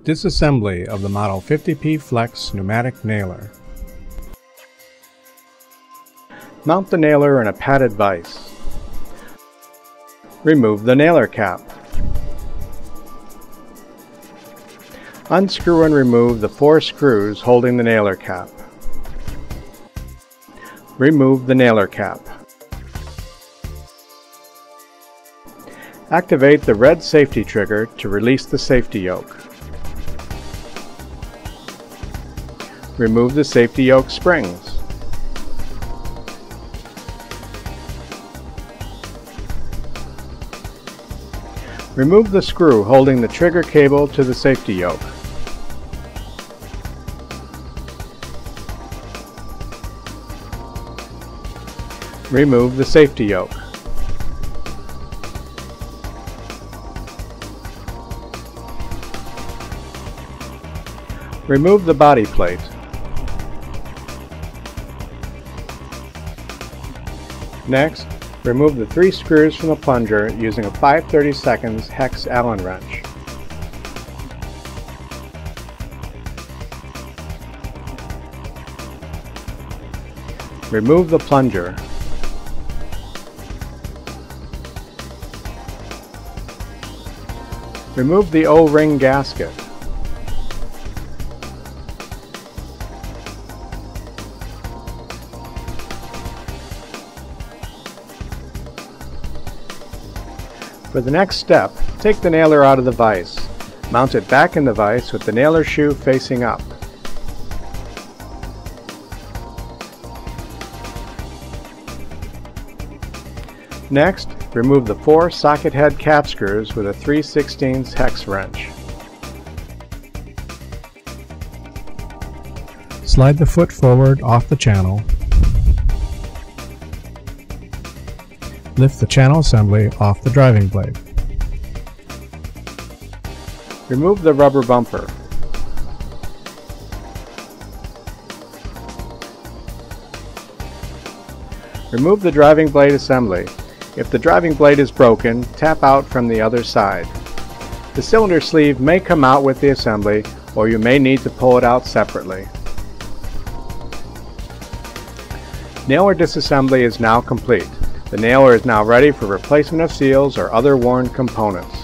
Disassembly of the Model 50P Flex pneumatic nailer. Mount the nailer in a padded vise. Remove the nailer cap. Unscrew and remove the 4 screws holding the nailer cap. Remove the nailer cap. Activate the red safety trigger to release the safety yoke. Remove the safety yoke springs. Remove the screw holding the trigger cable to the safety yoke. Remove the safety yoke. Remove the body plate. Next, remove the 3 screws from the plunger using a 5/32 hex Allen wrench. Remove the plunger. Remove the O-ring gasket. For the next step, take the nailer out of the vise. Mount it back in the vise with the nailer shoe facing up. Next, remove the 4 socket head cap screws with a 3/16 hex wrench. Slide the foot forward off the channel. Lift the channel assembly off the driving blade. Remove the rubber bumper. Remove the driving blade assembly. If the driving blade is broken, tap out from the other side. The cylinder sleeve may come out with the assembly, or you may need to pull it out separately. Nailer disassembly is now complete. The nailer is now ready for replacement of seals or other worn components.